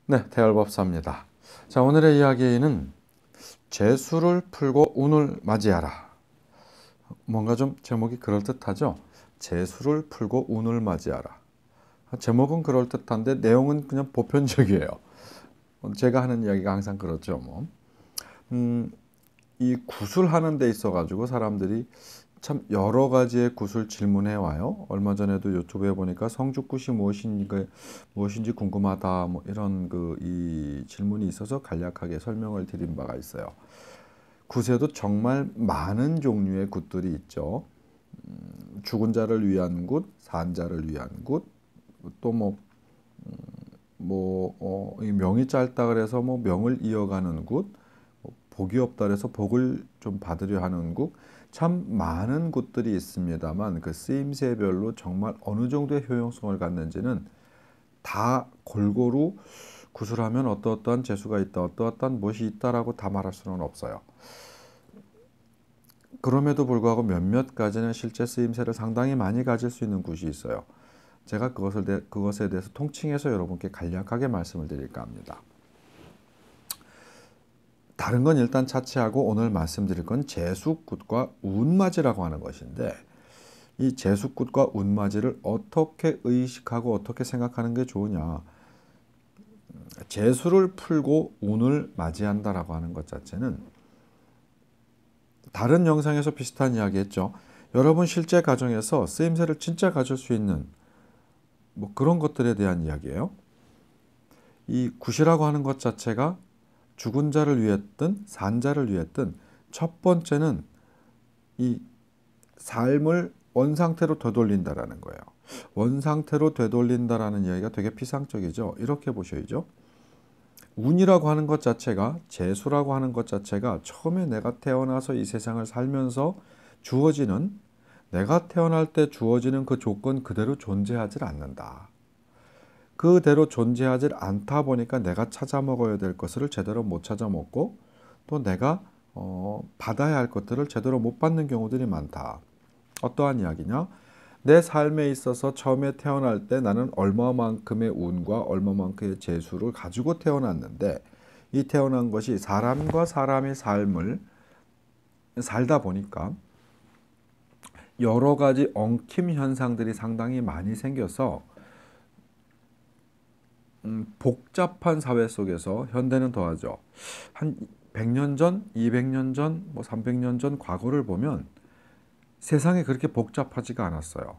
네, 대열법사입니다. 자, 오늘의 이야기는 재수를 풀고 운을 맞이하라. 뭔가 좀 제목이 그럴듯하죠? 재수를 풀고 운을 맞이하라. 제목은 그럴듯한데 내용은 그냥 보편적이에요. 제가 하는 이야기가 항상 그렇죠, 뭐. 이 구술하는 데 있어가지고 사람들이 참 여러 가지의 구술 질문해 와요. 얼마 전에도 유튜브에 보니까 성죽굿이 무엇인지 궁금하다, 뭐 이런 이 질문이 있어서 간략하게 설명을 드린 바가 있어요. 굿에도 정말 많은 종류의 굿들이 있죠. 죽은 자를 위한 굿, 산 자를 위한 굿, 또 이 명이 짧다 그래서 뭐 명을 이어가는 굿, 복이 없다 그래서 복을 좀 받으려 하는 굿, 참 많은 굿들이 있습니다만 그 쓰임새별로 정말 어느 정도의 효용성을 갖는지는 다 골고루 구술하면 어떠어떠한 재수가 있다, 어떠어떠한 무엇이 있다라고 다 말할 수는 없어요. 그럼에도 불구하고 몇몇 가지는 실제 쓰임새를 상당히 많이 가질 수 있는 굿이 있어요. 제가 그것에 대해서 통칭해서 여러분께 간략하게 말씀을 드릴까 합니다. 다른 건 일단 차치하고 오늘 말씀드릴 건 재수굿과 운맞이라고 하는 것인데, 이 재수굿과 운맞이를 어떻게 의식하고 어떻게 생각하는 게 좋으냐. 재수를 풀고 운을 맞이한다라고 하는 것 자체는 다른 영상에서 비슷한 이야기 했죠. 여러분 실제 가정에서 쓰임새를 진짜 가질 수 있는 뭐 그런 것들에 대한 이야기예요. 이 굿이라고 하는 것 자체가 죽은 자를 위했든 산 자를 위했든 첫 번째는 이 삶을 원상태로 되돌린다라는 거예요. 원상태로 되돌린다라는 이야기가 되게 피상적이죠. 이렇게 보셔야죠. 운이라고 하는 것 자체가, 재수라고 하는 것 자체가 처음에 내가 태어나서 이 세상을 살면서 주어지는, 내가 태어날 때 주어지는 그 조건 그대로 존재하지 않는다. 그대로 존재하지 않다 보니까 내가 찾아 먹어야 될 것을 제대로 못 찾아 먹고, 또 내가 받아야 할 것들을 제대로 못 받는 경우들이 많다. 어떠한 이야기냐? 내 삶에 있어서 처음에 태어날 때 나는 얼마만큼의 운과 얼마만큼의 재수를 가지고 태어났는데, 이 태어난 것이 사람과 사람의 삶을 살다 보니까 여러 가지 엉킴 현상들이 상당히 많이 생겨서 복잡한 사회 속에서, 현대는 더하죠. 한 100년 전, 200년 전, 300년 전 과거를 보면 세상이 그렇게 복잡하지가 않았어요.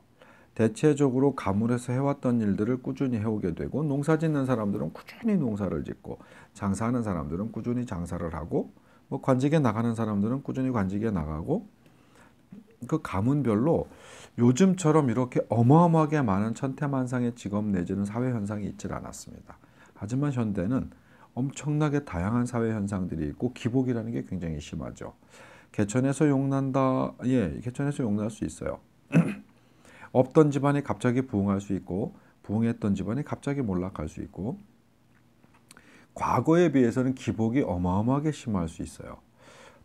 대체적으로 가문에서 해왔던 일들을 꾸준히 해오게 되고, 농사 짓는 사람들은 꾸준히 농사를 짓고, 장사하는 사람들은 꾸준히 장사를 하고, 관직에 나가는 사람들은 꾸준히 관직에 나가고, 그 가문별로 요즘처럼 이렇게 어마어마하게 많은 천태만상의 직업 내지는 사회 현상이 있질 않았습니다. 하지만 현대는 엄청나게 다양한 사회 현상들이 있고 기복이라는 게 굉장히 심하죠. 개천에서 용난다. 예, 개천에서 용날 수 있어요. 없던 집안이 갑자기 부흥할 수 있고, 부흥했던 집안이 갑자기 몰락할 수 있고, 과거에 비해서는 기복이 어마어마하게 심할 수 있어요.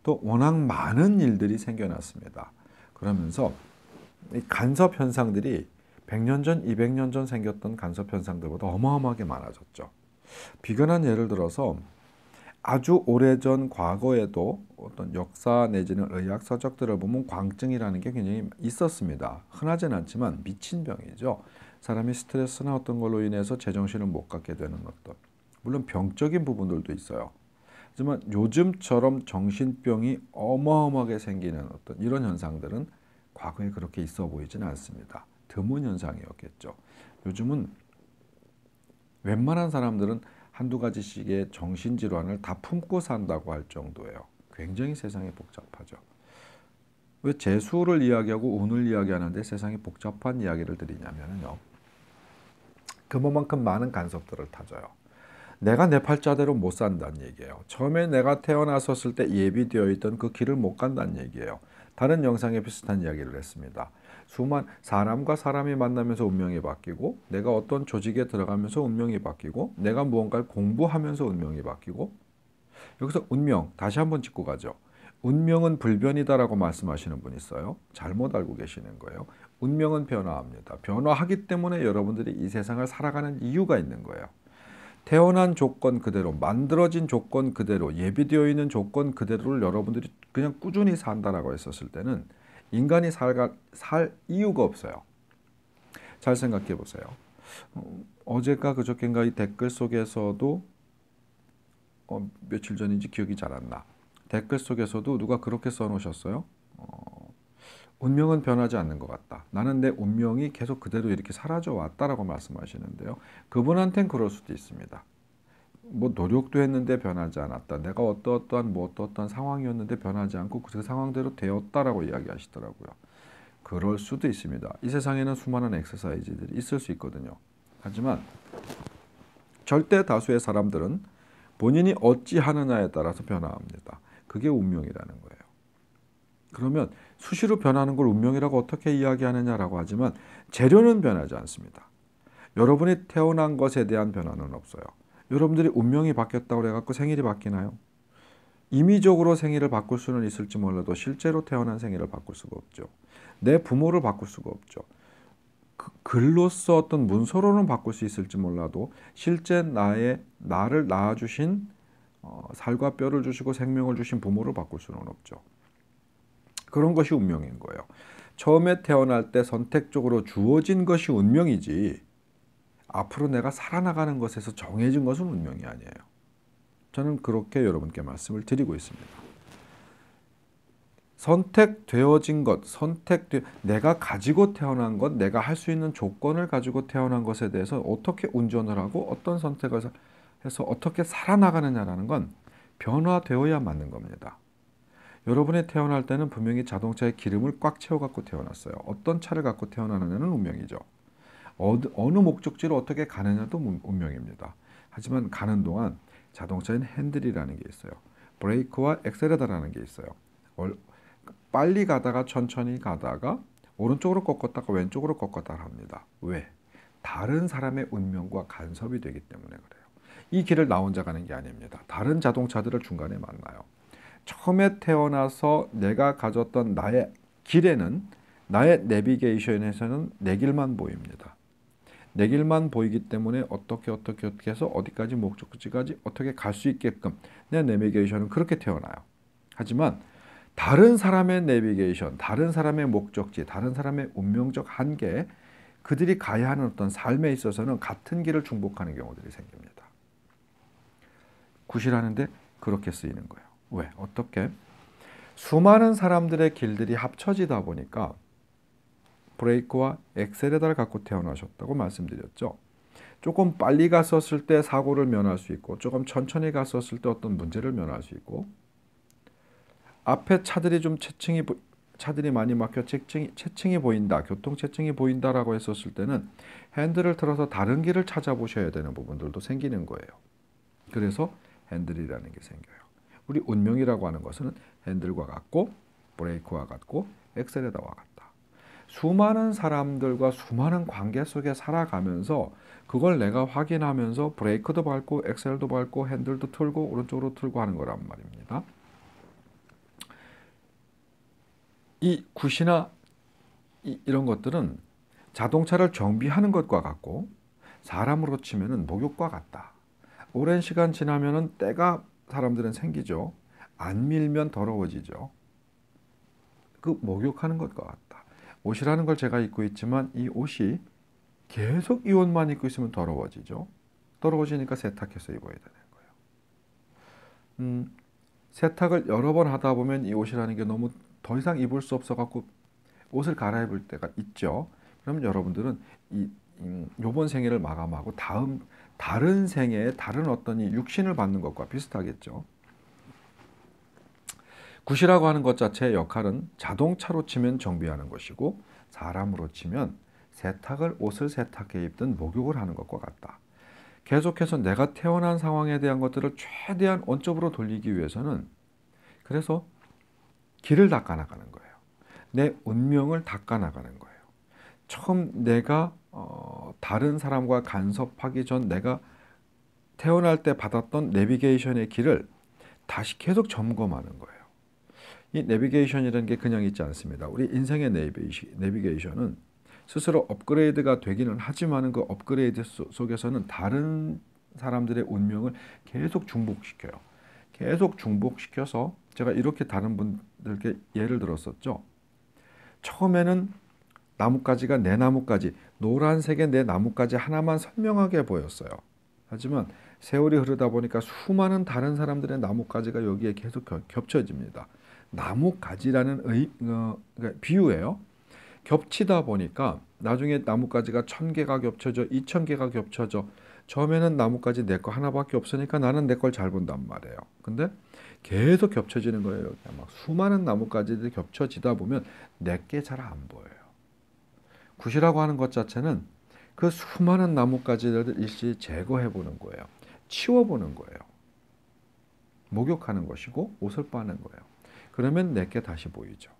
또 워낙 많은 일들이 생겨났습니다. 그러면서 이 간섭 현상들이 100년 전, 200년 전 생겼던 간섭 현상들보다 어마어마하게 많아졌죠. 비근한 예를 들어서 아주 오래전 과거에도 어떤 역사 내지는 의학 서적들을 보면 광증이라는 게 굉장히 있었습니다. 흔하진 않지만 미친 병이죠. 사람이 스트레스나 어떤 걸로 인해서 제정신을 못 갖게 되는 것들. 물론 병적인 부분들도 있어요. 하지만 요즘처럼 정신병이 어마어마하게 생기는 어떤 이런 현상들은 과거에 그렇게 있어 보이지는 않습니다. 드문 현상이었겠죠. 요즘은 웬만한 사람들은 한두 가지씩의 정신질환을 다 품고 산다고 할 정도예요. 굉장히 세상이 복잡하죠. 왜 재수를 이야기하고 운을 이야기하는데 세상이 복잡한 이야기를 드리냐면요. 그만큼 많은 간섭들을 타져요. 내가 내 팔자대로 못 산다는 얘기예요. 처음에 내가 태어났었을 때 예비되어 있던 그 길을 못 간다는 얘기예요. 다른 영상에 비슷한 이야기를 했습니다. 수많은 사람과 사람이 만나면서 운명이 바뀌고, 내가 어떤 조직에 들어가면서 운명이 바뀌고, 내가 무언가를 공부하면서 운명이 바뀌고, 여기서 운명 다시 한번 짚고 가죠. 운명은 불변이다라고 말씀하시는 분이 있어요. 잘못 알고 계시는 거예요. 운명은 변화합니다. 변화하기 때문에 여러분들이 이 세상을 살아가는 이유가 있는 거예요. 태어난 조건 그대로, 만들어진 조건 그대로, 예비되어 있는 조건 그대로를 여러분들이 그냥 꾸준히 산다라고 했었을 때는 인간이 살 이유가 없어요. 잘 생각해 보세요. 어제가 그저께인가 이 댓글 속에서도 며칠 전인지 기억이 잘 안 나. 댓글 속에서도 누가 그렇게 써놓으셨어요. 운명은 변하지 않는 것 같다. 나는 내 운명이 계속 그대로 이렇게 사라져 왔다라고 말씀하시는데요. 그분한텐 그럴 수도 있습니다. 뭐 노력도 했는데 변하지 않았다. 내가 어떠한 상황이었는데 변하지 않고 그 상황대로 되었다라고 이야기하시더라고요. 그럴 수도 있습니다. 이 세상에는 수많은 엑서사이즈들이 있을 수 있거든요. 하지만 절대 다수의 사람들은 본인이 어찌 하느냐에 따라서 변화합니다. 그게 운명이라는 거예요. 그러면 수시로 변하는 걸 운명이라고 어떻게 이야기하느냐라고 하지만 재료는 변하지 않습니다. 여러분이 태어난 것에 대한 변화는 없어요. 여러분들이 운명이 바뀌었다고 해갖고 생일이 바뀌나요? 임의적으로 생일을 바꿀 수는 있을지 몰라도 실제로 태어난 생일을 바꿀 수가 없죠. 내 부모를 바꿀 수가 없죠. 글로써 어떤 문서로는 바꿀 수 있을지 몰라도 실제 나를 낳아주신 살과 뼈를 주시고 생명을 주신 부모를 바꿀 수는 없죠. 그런 것이 운명인 거예요. 처음에 태어날 때 선택적으로 주어진 것이 운명이지 앞으로 내가 살아나가는 것에서 정해진 것은 운명이 아니에요. 저는 그렇게 여러분께 말씀을 드리고 있습니다. 선택되어진 것, 내가 가지고 태어난 것, 내가 할 수 있는 조건을 가지고 태어난 것에 대해서 어떻게 운전을 하고 어떤 선택을 해서 어떻게 살아나가느냐라는 건 변화되어야 맞는 겁니다. 여러분이 태어날 때는 분명히 자동차에 기름을 꽉 채워 갖고 태어났어요. 어떤 차를 갖고 태어나느냐는 운명이죠. 어느 목적지로 어떻게 가느냐도 운명입니다. 하지만 가는 동안 자동차에는 핸들이라는 게 있어요. 브레이크와 엑셀레터라는 게 있어요. 빨리 가다가 천천히 가다가 오른쪽으로 꺾었다가 왼쪽으로 꺾었다가 합니다. 왜? 다른 사람의 운명과 간섭이 되기 때문에 그래요. 이 길을 나 혼자 가는 게 아닙니다. 다른 자동차들을 중간에 만나요. 처음에 태어나서 내가 가졌던 나의 길에는 나의 내비게이션에서는 내 길만 보입니다. 내 길만 보이기 때문에 어떻게 해서 어디까지 목적지까지 어떻게 갈 수 있게끔 내 내비게이션은 그렇게 태어나요. 하지만 다른 사람의 내비게이션, 다른 사람의 목적지, 다른 사람의 운명적 한계, 그들이 가야 하는 어떤 삶에 있어서는 같은 길을 중복하는 경우들이 생깁니다. 구실하는데 그렇게 쓰이는 거예요. 왜? 어떻게? 수많은 사람들의 길들이 합쳐지다 보니까 브레이크와 엑셀레터를 갖고 태어나셨다고 말씀드렸죠. 조금 빨리 갔었을 때 사고를 면할 수 있고 조금 천천히 갔었을 때 어떤 문제를 면할 수 있고 앞에 차들이 많이 막혀 체증이 보인다, 교통체증이 보인다라고 했었을 때는 핸들을 틀어서 다른 길을 찾아보셔야 되는 부분들도 생기는 거예요. 그래서 핸들이라는 게 생겨요. 우리 운명이라고 하는 것은 핸들과 같고 브레이크와 같고 엑셀레터와 같다. 수많은 사람들과 수많은 관계 속에 살아가면서 그걸 내가 확인하면서 브레이크도 밟고 엑셀도 밟고 핸들도 틀고 오른쪽으로 틀고 하는 거란 말입니다. 이 굿이나 이런 것들은 자동차를 정비하는 것과 같고 사람으로 치면은 목욕과 같다. 오랜 시간 지나면은 때가 사람들은 생기죠. 안 밀면 더러워지죠. 그 목욕하는 것과 같다. 옷이라는 걸 제가 입고 있지만 이 옷이 계속 이 옷만 입고 있으면 더러워지죠. 더러워지니까 세탁해서 입어야 되는 거예요. 세탁을 여러 번 하다 보면 이 옷이라는 게 너무 더 이상 입을 수 없어 갖고 옷을 갈아입을 때가 있죠. 그러면 여러분들은 요번 생애를 마감하고 다른 생애에 다른 어떤 이 육신을 받는 것과 비슷하겠죠. 굿이라고 하는 것 자체의 역할은 자동차로 치면 정비하는 것이고 사람으로 치면 옷을 세탁해 입든 목욕을 하는 것과 같다. 계속해서 내가 태어난 상황에 대한 것들을 최대한 원점으로 돌리기 위해서는 그래서 길을 닦아나가는 거예요. 내 운명을 닦아나가는 거예요. 처음 내가 다른 사람과 간섭하기 전 내가 태어날 때 받았던 내비게이션의 길을 다시 계속 점검하는 거예요. 이 내비게이션이라는 게 그냥 있지 않습니다. 우리 인생의 내비게이션은 스스로 업그레이드가 되기는 하지만 그 업그레이드 속에서는 다른 사람들의 운명을 계속 중복시켜요. 계속 중복시켜서 제가 이렇게 다른 분들께 예를 들었었죠. 처음에는 나뭇가지가 내 나뭇가지, 노란색의 내 나뭇가지 하나만 선명하게 보였어요. 하지만 세월이 흐르다 보니까 수많은 다른 사람들의 나뭇가지가 여기에 계속 겹쳐집니다. 나뭇가지라는 그러니까 비유예요. 겹치다 보니까 나중에 나뭇가지가 1000개가 겹쳐져 2000개가 겹쳐져. 처음에는 나뭇가지 내 거 하나밖에 없으니까 나는 내 걸 잘 본단 말이에요. 근데 계속 겹쳐지는 거예요. 막 수많은 나뭇가지들이 겹쳐지다 보면 내게 잘 안 보여요. 굿이라고 하는 것 자체는 그 수많은 나뭇가지들을 일시 제거해 보는 거예요. 치워보는 거예요. 목욕하는 것이고 옷을 빠는 거예요. 그러면 내게 다시 보이죠.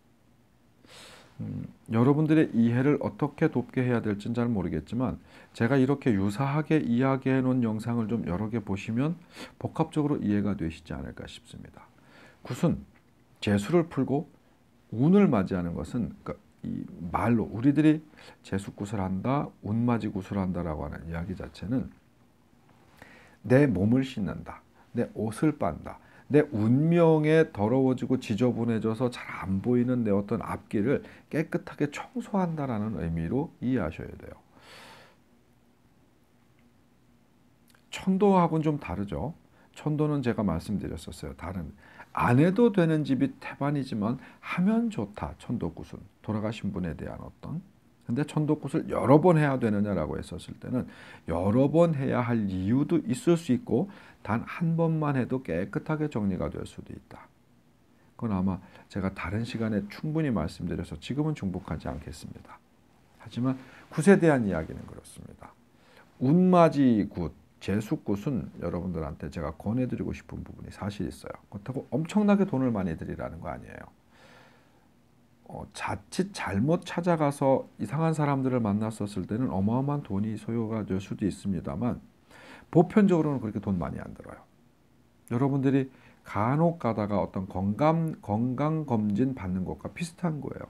여러분들의 이해를 어떻게 돕게 해야 될지는 잘 모르겠지만 제가 이렇게 유사하게 이야기해 놓은 영상을 좀 여러 개 보시면 복합적으로 이해가 되시지 않을까 싶습니다. 굿은 재수를 풀고 운을 맞이하는 것은 그러니까 이 말로 우리들이 재수굿을 한다, 운맞이굿을 한다라고 하는 이야기 자체는 내 몸을 씻는다, 내 옷을 빤다, 내 운명에 더러워지고 지저분해져서 잘 안 보이는 내 어떤 앞길을 깨끗하게 청소한다라는 의미로 이해하셔야 돼요. 천도하고는 좀 다르죠. 천도는 제가 말씀드렸었어요. 다른 안 해도 되는 집이 태반이지만 하면 좋다. 천도굿은 돌아가신 분에 대한 어떤 근데 천도굿을 여러 번 해야 되느냐라고 했었을 때는 여러 번 해야 할 이유도 있을 수 있고 단 한 번만 해도 깨끗하게 정리가 될 수도 있다. 그건 아마 제가 다른 시간에 충분히 말씀드려서 지금은 중복하지 않겠습니다. 하지만 굿에 대한 이야기는 그렇습니다. 운맞이 굿, 재수굿은 여러분들한테 제가 권해드리고 싶은 부분이 사실 있어요. 그렇다고 엄청나게 돈을 많이 들이라는 거 아니에요. 자칫 잘못 찾아가서 이상한 사람들을 만났었을 때는 어마어마한 돈이 소요가 될 수도 있습니다만 보편적으로는 그렇게 돈 많이 안 들어요. 여러분들이 간혹 가다가 어떤 건강검진 받는 것과 비슷한 거예요.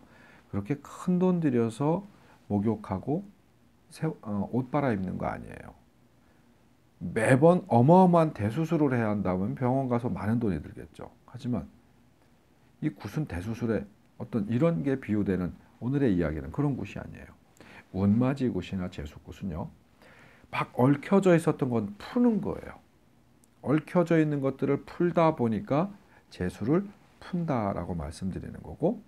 그렇게 큰 돈 들여서 목욕하고 옷 갈아입는 거 아니에요. 매번 어마어마한 대수술을 해야 한다면 병원 가서 많은 돈이 들겠죠. 하지만 이 굿은 대수술에 어떤 이런 게 비유되는 오늘의 이야기는 그런 굿이 아니에요. 운맞이 굿이나 재수굿은요. 막 얽혀져 있었던 건 푸는 거예요. 얽혀져 있는 것들을 풀다 보니까 재수를 푼다라고 말씀드리는 거고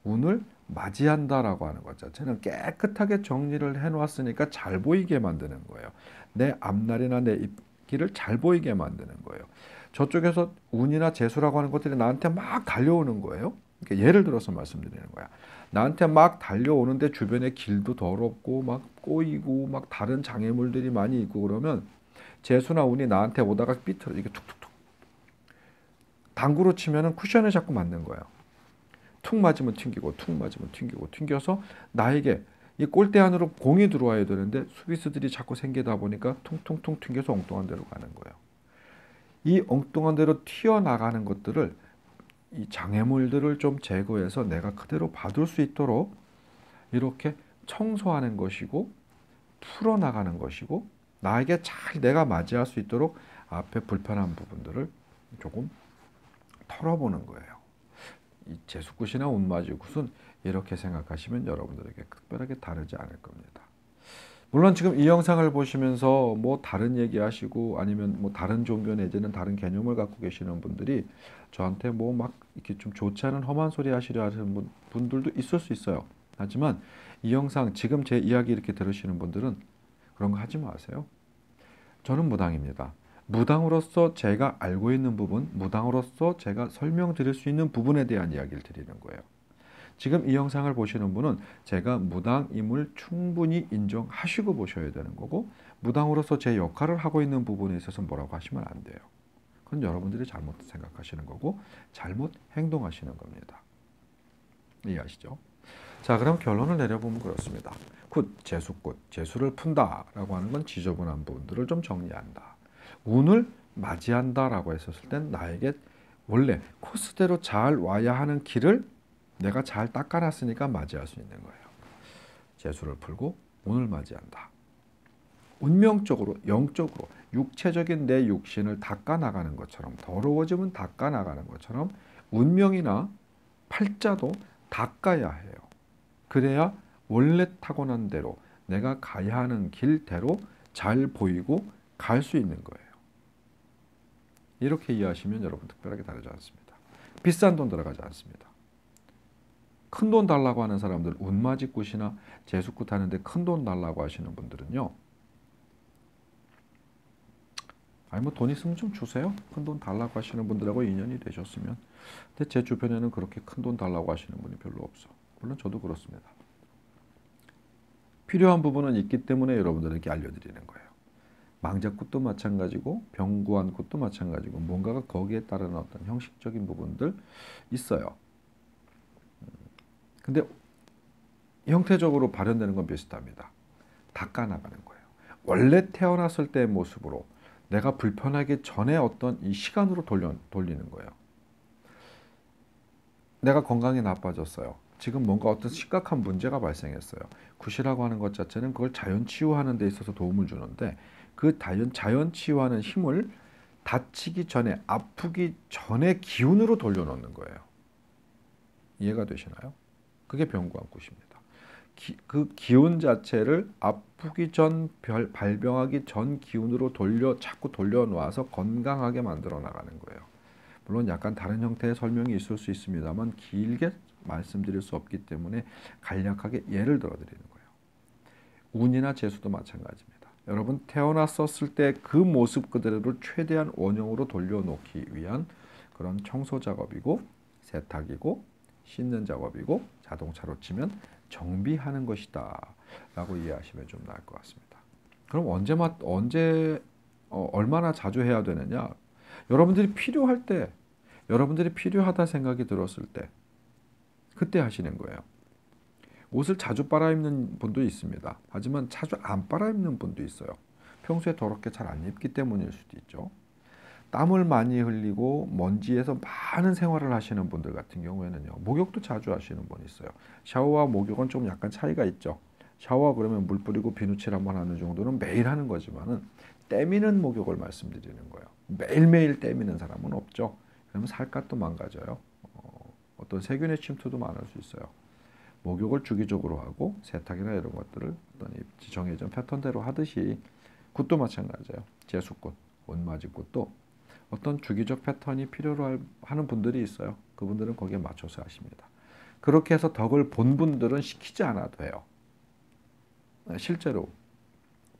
운을 맞이한다라고 하는 것 자체는 깨끗하게 정리를 해놓았으니까 잘 보이게 만드는 거예요. 내 앞날이나 내 길을 잘 보이게 만드는 거예요. 저쪽에서 운이나 재수라고 하는 것들이 나한테 막 달려오는 거예요. 그러니까 예를 들어서 말씀드리는 거야. 나한테 막 달려오는데 주변에 길도 더럽고 막 꼬이고 막 다른 장애물들이 많이 있고 그러면 재수나 운이 나한테 오다가 삐뚤어 이게 툭툭툭 당구로 치면은 쿠션을 자꾸 맞는 거예요. 툭 맞으면 튕기고 툭 맞으면 튕기고 튕겨서 나에게 이 골대 안으로 공이 들어와야 되는데 수비수들이 자꾸 생기다 보니까 퉁퉁퉁 튕겨서 엉뚱한 데로 가는 거예요. 이 엉뚱한 데로 튀어나가는 것들을 이 장애물들을 좀 제거해서 내가 그대로 받을 수 있도록 이렇게 청소하는 것이고 풀어나가는 것이고 나에게 잘 내가 맞이할 수 있도록 앞에 불편한 부분들을 조금 털어보는 거예요. 이 재수굿이나 운맞이굿은 이렇게 생각하시면 여러분들에게 특별하게 다르지 않을 겁니다. 물론 지금 이 영상을 보시면서 뭐 다른 얘기하시고 아니면 뭐 다른 종교 내지는 다른 개념을 갖고 계시는 분들이 저한테 뭐 막 이렇게 좀 좋지 않은 험한 소리 하시려 하시는 분들도 있을 수 있어요. 하지만 이 영상 지금 제 이야기 이렇게 들으시는 분들은 그런 거 하지 마세요. 저는 무당입니다. 무당으로서 제가 알고 있는 부분, 무당으로서 제가 설명드릴 수 있는 부분에 대한 이야기를 드리는 거예요. 지금 이 영상을 보시는 분은 제가 무당임을 충분히 인정하시고 보셔야 되는 거고 무당으로서 제 역할을 하고 있는 부분에 있어서 뭐라고 하시면 안 돼요. 그건 여러분들이 잘못 생각하시는 거고 잘못 행동하시는 겁니다. 이해하시죠? 자, 그럼 결론을 내려보면 그렇습니다. 굿, 재수굿, 재수를 푼다라고 하는 건 지저분한 부분들을 좀 정리한다. 운을 맞이한다라고 했었을 땐 나에게 원래 코스대로 잘 와야 하는 길을 내가 잘 닦아놨으니까 맞이할 수 있는 거예요. 재수를 풀고 운을 맞이한다. 운명적으로, 영적으로, 육체적인 내 육신을 닦아나가는 것처럼, 더러워지면 닦아나가는 것처럼 운명이나 팔자도 닦아야 해요. 그래야 원래 타고난 대로 내가 가야 하는 길대로 잘 보이고 갈 수 있는 거예요. 이렇게 이해하시면 여러분 특별하게 다르지 않습니다. 비싼 돈 들어가지 않습니다. 큰 돈 달라고 하는 사람들, 운마지굿이나 재수굿 하는데 큰 돈 달라고 하시는 분들은요, 아니 뭐 돈 있으면 좀 주세요. 큰 돈 달라고 하시는 분들하고 인연이 되셨으면. 근데 제 주변에는 그렇게 큰 돈 달라고 하시는 분이 별로 없어. 물론 저도 그렇습니다. 필요한 부분은 있기 때문에 여러분들에게 알려드리는 거예요. 망자굿도 마찬가지고 병구안굿도 마찬가지고 뭔가가 거기에 따른 어떤 형식적인 부분들 있어요. 근데 형태적으로 발현되는 건 비슷합니다. 닦아나가는 거예요. 원래 태어났을 때의 모습으로 내가 불편하기 전에 어떤 이 시간으로 돌리는 거예요. 내가 건강이 나빠졌어요. 지금 뭔가 어떤 심각한 문제가 발생했어요. 굿이라고 하는 것 자체는 그걸 자연 치유하는 데 있어서 도움을 주는데 그 자연 치유하는 힘을 다치기 전에, 아프기 전에 기운으로 돌려놓는 거예요. 이해가 되시나요? 그게 병구안굿입니다. 그 기운 자체를 아프기 전, 발병하기 전 기운으로 자꾸 돌려놓아서 건강하게 만들어 나가는 거예요. 물론 약간 다른 형태의 설명이 있을 수 있습니다만 길게 말씀드릴 수 없기 때문에 간략하게 예를 들어 드리는 거예요. 운이나 재수도 마찬가지입니다. 여러분 태어났었을 때 그 모습 그대로를 최대한 원형으로 돌려놓기 위한 그런 청소 작업이고 세탁이고 씻는 작업이고 자동차로 치면 정비하는 것이다 라고 이해하시면 좀 나을 것 같습니다. 그럼 얼마나 자주 해야 되느냐? 여러분들이 필요할 때, 여러분들이 필요하다 생각이 들었을 때 그때 하시는 거예요. 옷을 자주 빨아입는 분도 있습니다. 하지만 자주 안 빨아입는 분도 있어요. 평소에 더럽게 잘 안 입기 때문일 수도 있죠. 땀을 많이 흘리고 먼지에서 많은 생활을 하시는 분들 같은 경우에는요, 목욕도 자주 하시는 분이 있어요. 샤워와 목욕은 좀 약간 차이가 있죠. 샤워 그러면 물 뿌리고 비누칠 한번 하는 정도는 매일 하는 거지만은 때미는 목욕을 말씀드리는 거예요. 매일매일 때미는 사람은 없죠. 그러면 살갗도 망가져요. 어떤 세균의 침투도 많을 수 있어요. 목욕을 주기적으로 하고 세탁이나 이런 것들을 어떤 정해진 패턴대로 하듯이 굿도 마찬가지예요. 재수굿, 온마지굿도 어떤 주기적 패턴이 필요로 하는 분들이 있어요. 그분들은 거기에 맞춰서 하십니다. 그렇게 해서 덕을 본 분들은 시키지 않아도 해요. 실제로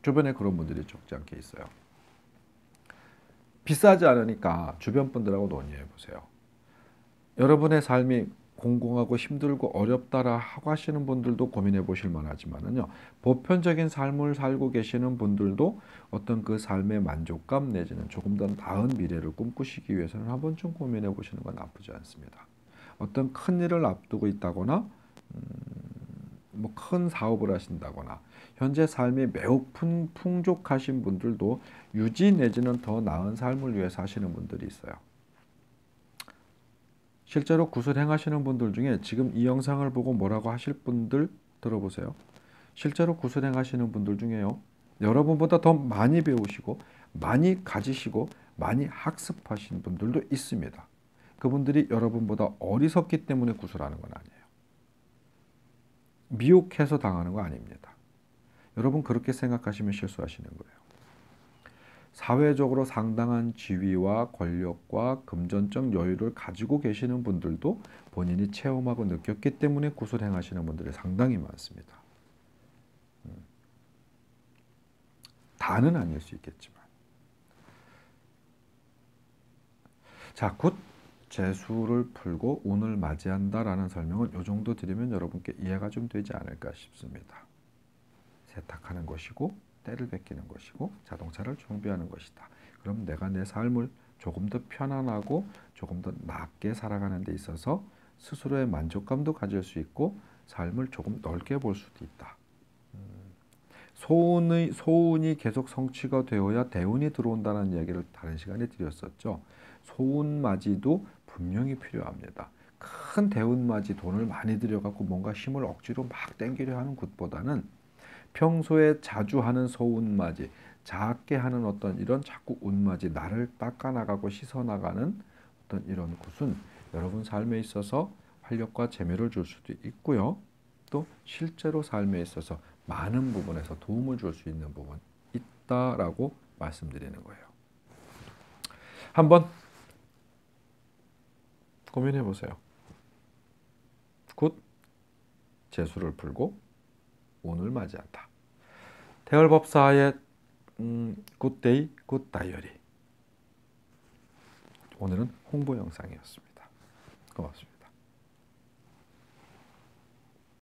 주변에 그런 분들이 적지 않게 있어요. 비싸지 않으니까 주변 분들하고 논의해 보세요. 여러분의 삶이 공공하고 힘들고 어렵다라 하고 하시는 분들도 고민해 보실 만하지만은요, 보편적인 삶을 살고 계시는 분들도 어떤 그 삶의 만족감 내지는 조금 더 나은 미래를 꿈꾸시기 위해서는 한 번쯤 고민해 보시는 건 나쁘지 않습니다. 어떤 큰 일을 앞두고 있다거나 뭐 큰 사업을 하신다거나 현재 삶이 매우 풍족하신 분들도 유지 내지는 더 나은 삶을 위해서 하시는 분들이 있어요. 실제로 굿을 행하시는 분들 중에 지금 이 영상을 보고 뭐라고 하실 분들 들어보세요. 실제로 굿을 행하시는 분들 중에요, 여러분보다 더 많이 배우시고 많이 가지시고 많이 학습하신 분들도 있습니다. 그분들이 여러분보다 어리석기 때문에 굿을 하는 건 아니에요. 미혹해서 당하는 거 아닙니다. 여러분 그렇게 생각하시면 실수하시는 거예요. 사회적으로 상당한 지위와 권력과 금전적 여유를 가지고 계시는 분들도 본인이 체험하고 느꼈기 때문에 굿을 행하시는 분들이 상당히 많습니다. 다는 아닐 수 있겠지만. 자, 굿 재수를 풀고 운을 맞이한다라는 설명은 이 정도 드리면 여러분께 이해가 좀 되지 않을까 싶습니다. 세탁하는 것이고 때를 베끼는 것이고 자동차를 정비하는 것이다. 그럼 내가 내 삶을 조금 더 편안하고 조금 더 낫게 살아가는 데 있어서 스스로의 만족감도 가질 수 있고 삶을 조금 넓게 볼 수도 있다. 소운이 계속 성취가 되어야 대운이 들어온다는 이야기를 다른 시간에 드렸었죠. 소운맞이도 분명히 필요합니다. 큰 대운맞이 돈을 많이 들여갖고 뭔가 힘을 억지로 막 땡기려 하는 것보다는 평소에 자주 하는 소운맞이, 작게 하는 어떤 이런 자꾸 운맞이, 나를 닦아나가고 씻어나가는 어떤 이런 것은 여러분 삶에 있어서 활력과 재미를 줄 수도 있고요. 또 실제로 삶에 있어서 많은 부분에서 도움을 줄 수 있는 부분 있다라고 말씀드리는 거예요. 한번 고민해 보세요. 굿 재수를 풀고 운을 맞이한다. 태열법사의 굿데이 굿다이어리. 오늘은 홍보 영상이었습니다. 고맙습니다.